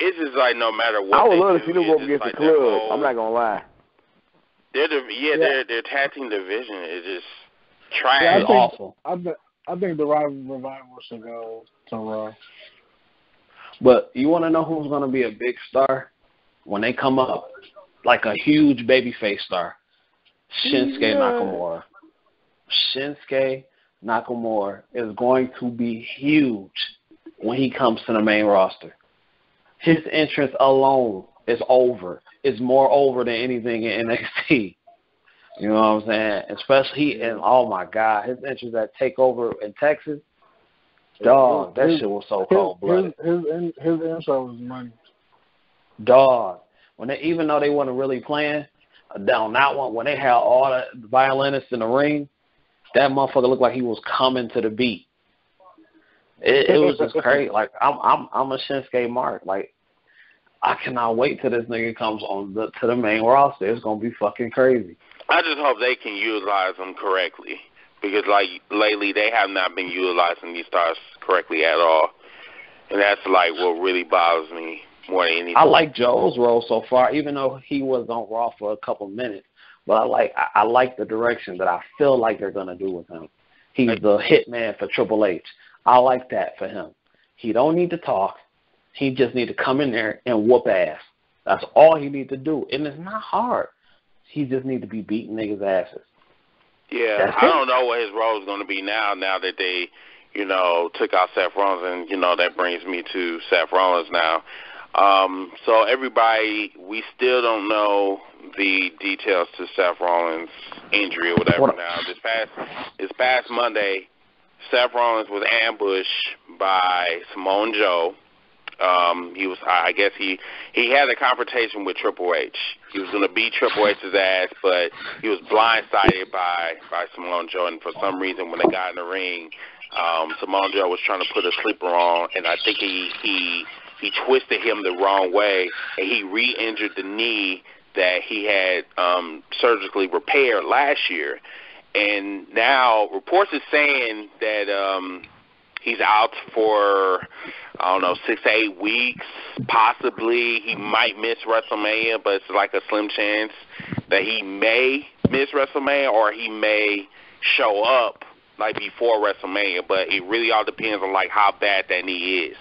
It's just like no matter what. I would love to see them go against the club. I'm not gonna lie. Their tag team division is just trash. Yeah, it's awful. I think the Revival should go to Raw. But you want to know who's going to be a big star when they come up, like a huge babyface star? Shinsuke Nakamura. Shinsuke Nakamura is going to be huge when he comes to the main roster. His entrance alone is over. It's more over than anything in NXT. You know what I'm saying? Especially and oh my God, his entrance at Takeover in Texas. Dog, that shit was so cold-blooded. His intro was money. Dog, even though they weren't really playing down that one, when they had all the violinists in the ring, that motherfucker looked like he was coming to the beat. It was just crazy. Like I'm a Shinsuke mark. Like I cannot wait till this nigga comes on to the main roster. It's gonna be fucking crazy. I just hope they can utilize them correctly. Because, like, lately they have not been utilizing these stars correctly at all. And that's, like, what really bothers me more than anything. I like Joe's role so far, even though he was on Raw for a couple minutes. But I like the direction that I feel like they're going to do with him. He's the hitman for Triple H. I like that for him. He don't need to talk. He just need to come in there and whoop ass. That's all he need to do. And it's not hard. He just need to be beating niggas' asses. Yeah, I don't know what his role is going to be now that they, took out Seth Rollins, and, that brings me to Seth Rollins now. So everybody, we still don't know the details to Seth Rollins' injury or whatever now. This past Monday, Seth Rollins was ambushed by Samoa Joe. He had a confrontation with Triple H. He was going to beat Triple H's ass, but he was blindsided by Samoa Joe, and for some reason when they got in the ring, Samoa Joe was trying to put a sleeper on, and I think he twisted him the wrong way, and he re-injured the knee that he had surgically repaired last year. And now reports are saying that he's out for, 6 to 8 weeks, possibly. He might miss WrestleMania, but it's like a slim chance that he may miss WrestleMania or he may show up like before WrestleMania. But it really all depends on like how bad that knee is,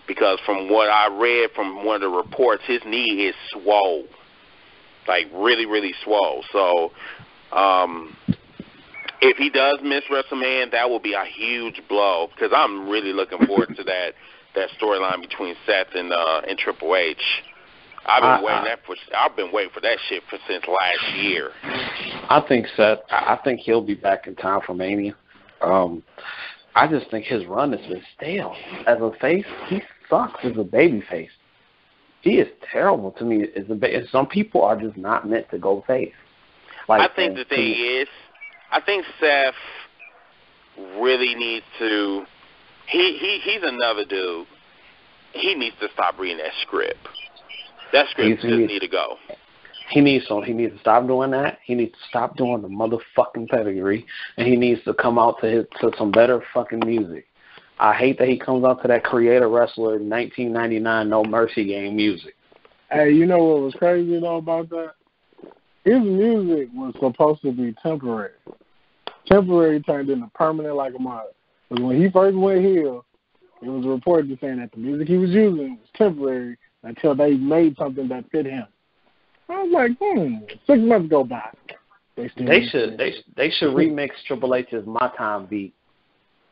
because from what I read from one of the reports, his knee is swole, like really, really swole. So if he does miss WrestleMania, that will be a huge blow, because I'm really looking forward to that storyline between Seth and Triple H. I've been waiting for that shit since last year. I think he'll be back in time for Mania. I just think his run has been stale. As a face, he sucks as a baby face. He is terrible to me. Some people are just not meant to go face. I think the thing is, I think Seth really needs to. He's another dude. He needs to stop reading that script. That script just needs to go. He needs to stop doing that. He needs to stop doing the motherfucking pedigree, and he needs to come out to some better fucking music. I hate that he comes out to that Creator Wrestler 1999 No Mercy game music. Hey, you know what was crazy though about that? His music was supposed to be temporary. Temporary turned into permanent like a mother. Because when he first went here, it was reported saying that the music he was using was temporary until they made something that fit him. I was like, 6 months go by. They should remix Triple H's My Time beat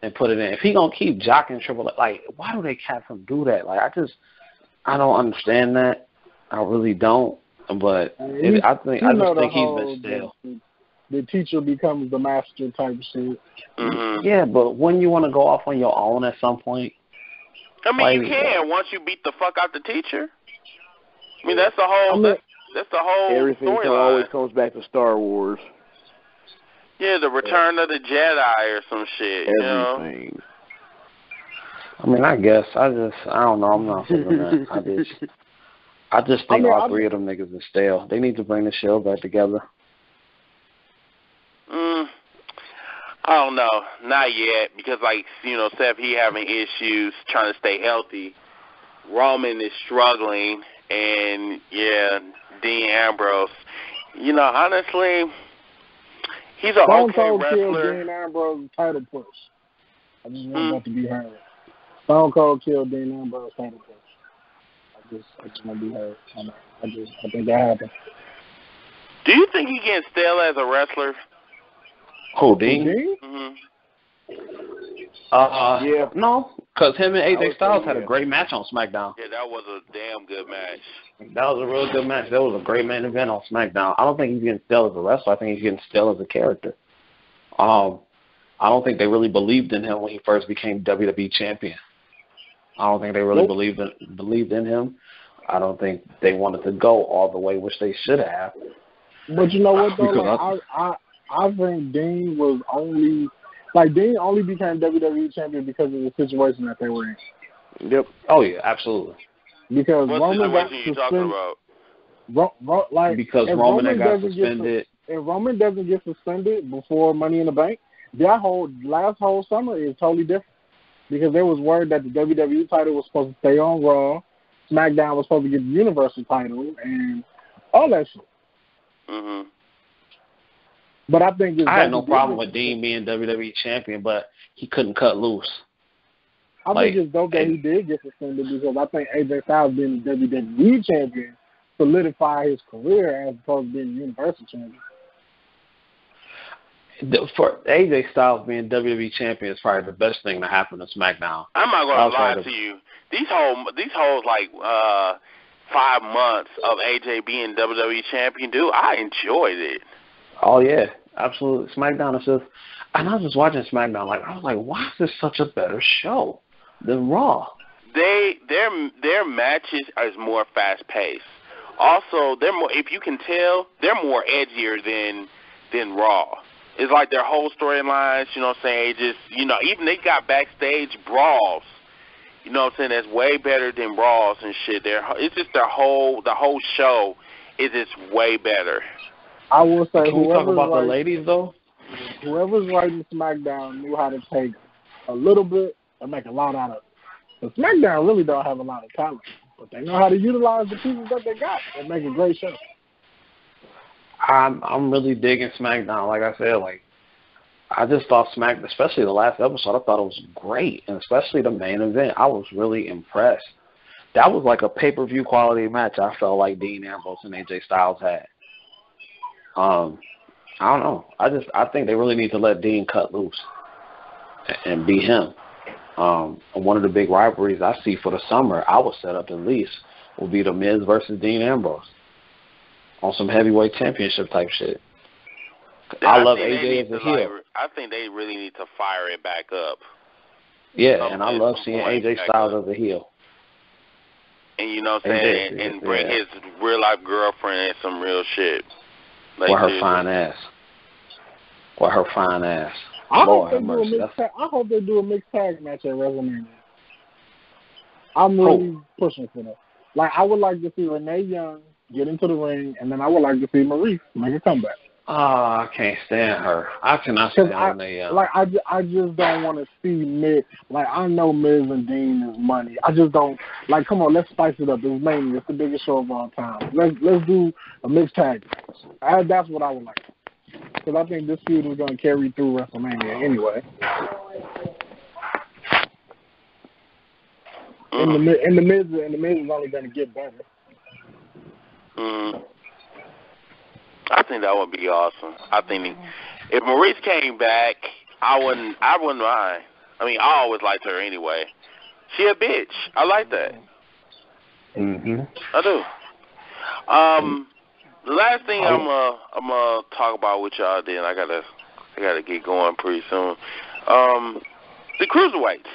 and put it in. If he gonna keep jocking Triple H, like, why do they have him do that? Like, I don't understand that. I really don't. But I just think he's been stale. The teacher becomes the master type shit. Mm-hmm. Yeah, but wouldn't you want to go off on your own at some point? I mean, you can once you beat the fuck out the teacher. I mean, that's the whole. That's the whole. Everything always comes back to Star Wars. Yeah, the Return of the Jedi or some shit. Everything. You know? I mean, I guess I don't know. I'm not feeling that. I just think all three of them niggas are stale. They need to bring the show back together. I don't know. Not yet, because, like, Seth, he having issues trying to stay healthy. Roman is struggling, and, Dean Ambrose. Honestly, he's an okay wrestler. Stone Cold killed Dean Ambrose's title push. I just want that to be heard. Stone Cold killed Dean Ambrose's title push. I just want to be heard. I think that happened. Do you think he gets stale as a wrestler? Who, Dean? Mm-hmm. Yeah. No, because him and AJ Styles had a great match on SmackDown. Yeah, that was a damn good match. That was a real good match. That was a great main event on SmackDown. I don't think he's getting stale as a wrestler. I think he's getting stale as a character. I don't think they really believed in him when he first became WWE champion. I don't think they really believed in him. I don't think they wanted to go all the way, which they should have. But you know what though? Like, I think Dean was only Dean only became WWE champion because of the situation that they were in. Yep. Oh yeah, absolutely. Because what Roman got situation are you talking about? Because Roman got suspended. If Roman doesn't get suspended before Money in the Bank, that last whole summer is totally different. Because there was word that the WWE title was supposed to stay on Raw, SmackDown was supposed to get the Universal title, and all that shit. Mm-hmm. But I think I had no problem with Dean being WWE champion, but he couldn't cut loose. I think it's dope that he did get suspended because I think AJ Styles being the WWE champion solidified his career as opposed to being the Universal champion. For AJ Styles being WWE champion is probably the best thing to happen to SmackDown. I'm not gonna lie to you. These whole 5 months of AJ being WWE champion, dude, I enjoyed it. Oh yeah, absolutely. SmackDown is just, and I was just watching SmackDown. I was like, why is this such a better show than Raw? Their matches is more fast paced. Also, they're more. If you can tell, they're more edgier than Raw. It's like their whole storylines, you know what I'm saying? Just, even they got backstage brawls, you know what I'm saying? That's way better than brawls and shit. It's just the whole show is just way better. I will say, can we talk about the ladies though? Whoever's writing SmackDown knew how to take a little bit and make a lot out of it. But SmackDown really don't have a lot of talent, but they know how to utilize the pieces that they got and make a great show. I'm really digging SmackDown. Like I said, I just thought SmackDown, especially the last episode, I thought it was great, and especially the main event. I was really impressed. That was like a pay-per-view quality match. I felt like Dean Ambrose and AJ Styles had. I don't know. I think they really need to let Dean cut loose and be him. One of the big rivalries I see for the summer, I would set up at least, will be The Miz versus Dean Ambrose on some heavyweight championship type shit. I love AJ as a heel. I think they really need to fire it back up. Yeah, and I love seeing AJ Styles as a heel. And you know what I'm saying? And bring his real life girlfriend and some real shit. With her fine ass. I hope they do a mixed tag match at WrestleMania. I'm really pushing for that. I would like to see Renee Young get into the ring, and then I would like to see Maurice make a comeback. I can't stand her. I cannot stand Renee Young. I just don't want to see Miz. I know Miz and Dean is money. I just don't come on, let's spice it up. It's Mania. It's the biggest show of all time. Let's do a mixed tag. That's what I would like. Because I think this feud is going to carry through WrestleMania anyway. And the Miz is only going to get better. I think that would be awesome. I think if Maurice came back, I wouldn't mind. I mean, I always liked her anyway. She a bitch. I like that. I do. The last thing I'm gonna talk about with y'all, then I gotta get going pretty soon. The cruiserweights.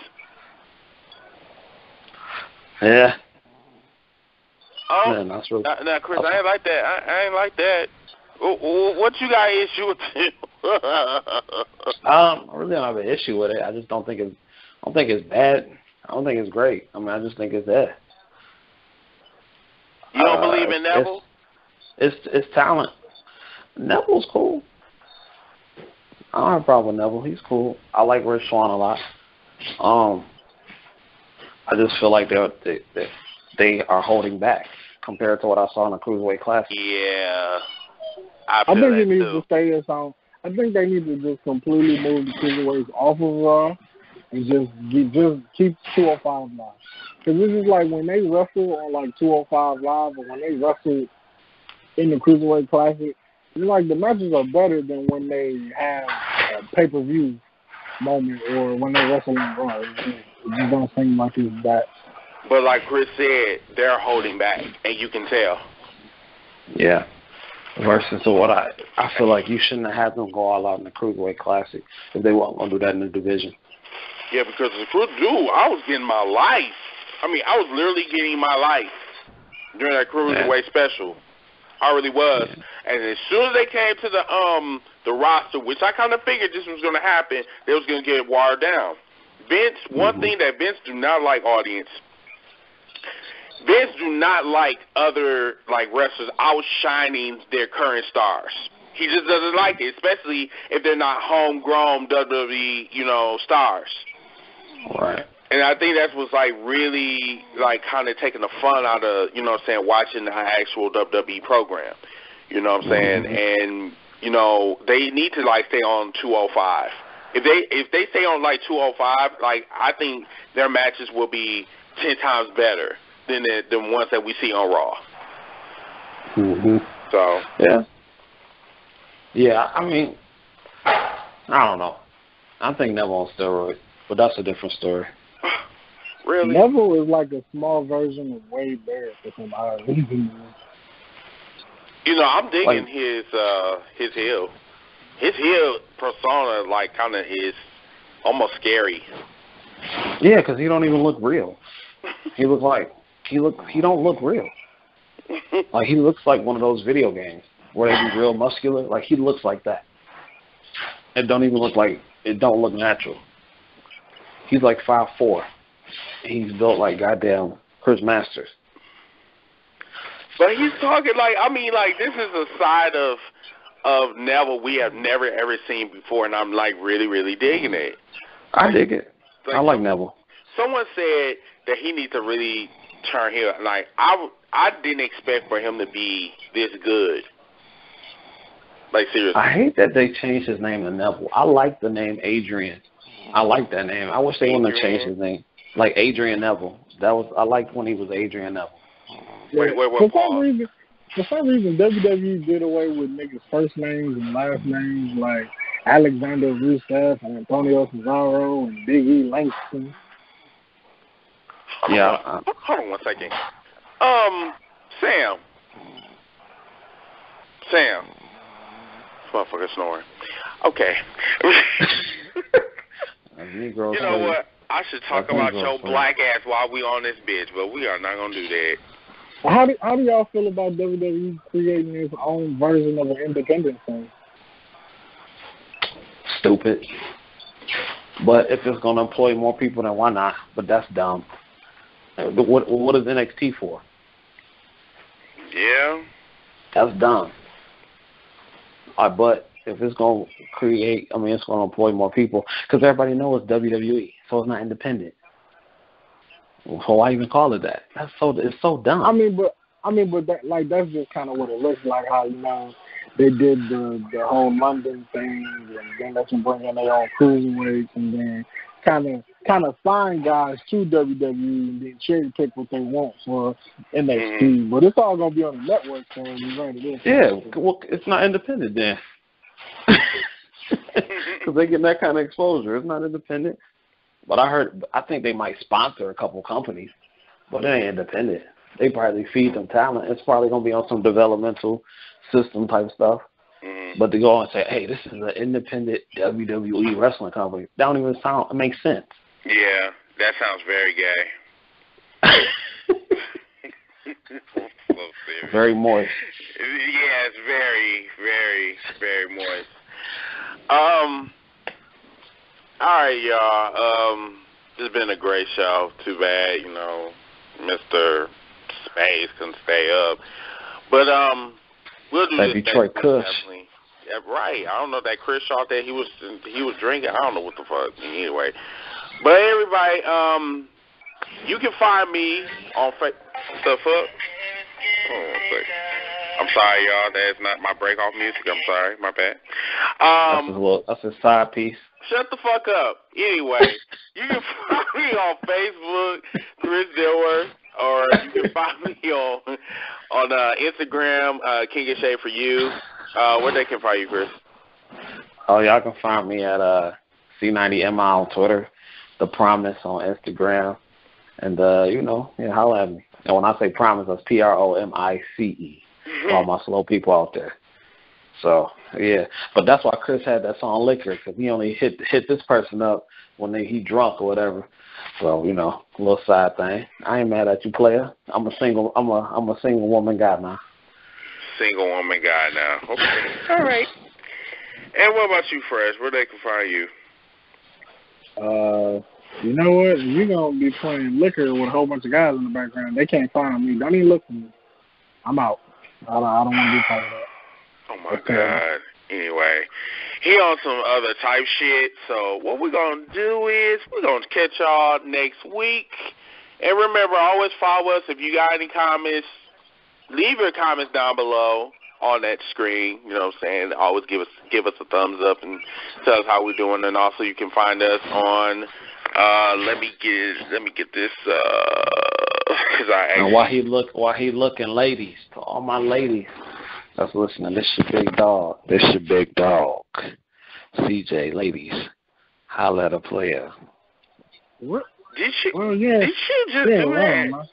Yeah. Man, that's really... Now, Chris, I ain't like that. I ain't like that. What you got an issue with it? I really don't have an issue with it. I just don't think it's bad. I don't think it's great. I mean, I just think it's there. You don't believe in Neville? It's talent. Neville's cool. I don't have a problem with Neville. He's cool. I like Rich Swann a lot. I just feel like they are holding back compared to what I saw in the Cruiserweight Classic. Yeah. I think he needs to stay as on. I think they need to just completely move the Cruiserweights off of Raw and just keep 205 Live. Because this is like when they wrestle on 205 Live or when they wrestle in the Cruiserweight Classic, like the matches are better than when they have a pay-per-view moment or when they wrestle in Raw. It just don't seem like it's that. But like Chris said, they're holding back, and you can tell. Yeah. Versus to what I feel like you shouldn't have had them go all out in the Cruiserweight Classic if they weren't going to do that in the division. Yeah, because the I was getting my life. I mean, I was literally getting my life during that Cruiserweight special. I really was. Yeah. And as soon as they came to the roster, which I kind of figured this was going to happen, they was going to get watered down. Vince, one thing that Vince do not like, audience, Vince do not like other wrestlers outshining their current stars. He just doesn't like it, especially if they're not homegrown WWE, stars. Right. And I think that was really kind of taking the fun out of, watching the actual WWE program. You know what I'm saying? And, they need to stay on 205. If they stay on 205, I think their matches will be 10 times better than the ones that we see on Raw. So yeah. I mean, I don't know. I think Neville on steroids, but that's a different story. Really? Neville is like a small version of Wade Barrett for some odd reason. I'm digging his heel. His heel persona kind of is almost scary. Yeah, because he don't even look real. He don't look real. He looks like one of those video games where they be real muscular. He looks like that. It don't look natural. He's 5'4". He's built like goddamn Chris Masters. But he's talking this is a side of Neville we have never ever seen before, and I'm really, really digging it. I dig it. I like Neville. Someone said that he needs to really turn heel. I didn't expect for him to be this good. Seriously. I hate that they changed his name to Neville. I like the name Adrian. I like that name. I wish they wouldn't have changed his name. Adrian Neville. I liked when he was Adrian Neville. Wait, for some reason, WWE did away with niggas' first names and last names, like Alexander Rusev and Antonio Cesaro and Big E Langston. Yeah. Hold on one second. Sam. This motherfucker snoring. Okay. You know what? I should talk about your black ass while we on this bitch, but we are not going to do that. How do y'all feel about WWE creating its own version of an independent thing? Stupid. But if it's going to employ more people, then why not? But that's dumb. What is NXT for? Yeah. That's dumb. But if it's going to it's going to employ more people, because everybody knows it's WWE, so it's not independent. So why even call it that? It's so dumb. I mean, but that, that's just kind of what it looks like. How they did the whole London thing, and then they can bring in their own cruiserweights, and then kind of sign guys to WWE, and then cherry pick what they want for NXT. But it's all gonna be on the network, so we ran it in. Yeah, well, it's not independent then, because they get that kind of exposure. It's not independent. But I think they might sponsor a couple companies, but it ain't independent. They probably feed them talent. It's probably going to be on some developmental system type stuff. But to go and say, hey, this is an independent WWE wrestling company, that don't even it makes sense. Yeah, that sounds very gay. Very moist. Yeah, it's very, very, very moist. All right, y'all. This has been a great show. Too bad, Mr. Space couldn't stay up. But we'll do that this Detroit Kush. Yeah, right. I don't know that Chris Shaw that he was drinking. I don't know what the fuck. Anyway, but everybody, you can find me on Facebook. The fuck? Hold on a second. I'm sorry, y'all. That's not my break-off music. I'm sorry. My bad. That's a side piece. Shut the fuck up. Anyway, you can find me on Facebook, Chris Dilworth, or you can find me on Instagram, King of Shade for You. Where they can find you, Chris? Oh, y'all can find me at C90MI on Twitter, The Promise on Instagram, and holla at me. And when I say promise, that's PROMICE. All my slow people out there. So yeah, but that's why Chris had that song "Liquor" because he only hit this person up when he drunk or whatever. So a little side thing. I ain't mad at you, player. I'm a single woman guy now. Single woman guy now. Okay. All right. And what about you, Fresh? Where they can find you? You know what? If you're going to be playing Liquor with a whole bunch of guys in the background, they can't find me. Don't even look for me. I'm out. I don't want to be part of that. Oh, my God. Anyway, he on some other type shit. So what we're going to do is we're going to catch y'all next week. And remember, always follow us. If you got any comments, leave your comments down below on that screen. You know what I'm saying? Always give us a thumbs up and tell us how we're doing. And also you can find us on let me get this cuz and while he looking, ladies, to all my ladies that's listening, this your big dog. CJ, ladies, holla at a player. What? Did she? Well, yeah. Did she just do that?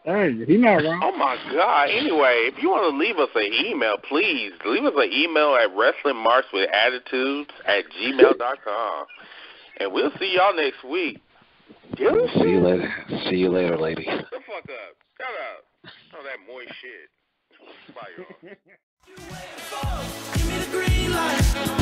Hey, he not wrong. Oh, my God. Anyway, if you want to leave us an email, please leave us an email at wrestlingmarkswithattitudes@gmail.com. And we'll see y'all next week. See you later. See you later, lady. Shut the fuck up. Shut up. Oh, that moist shit. Bye, y'all. Give me the green light.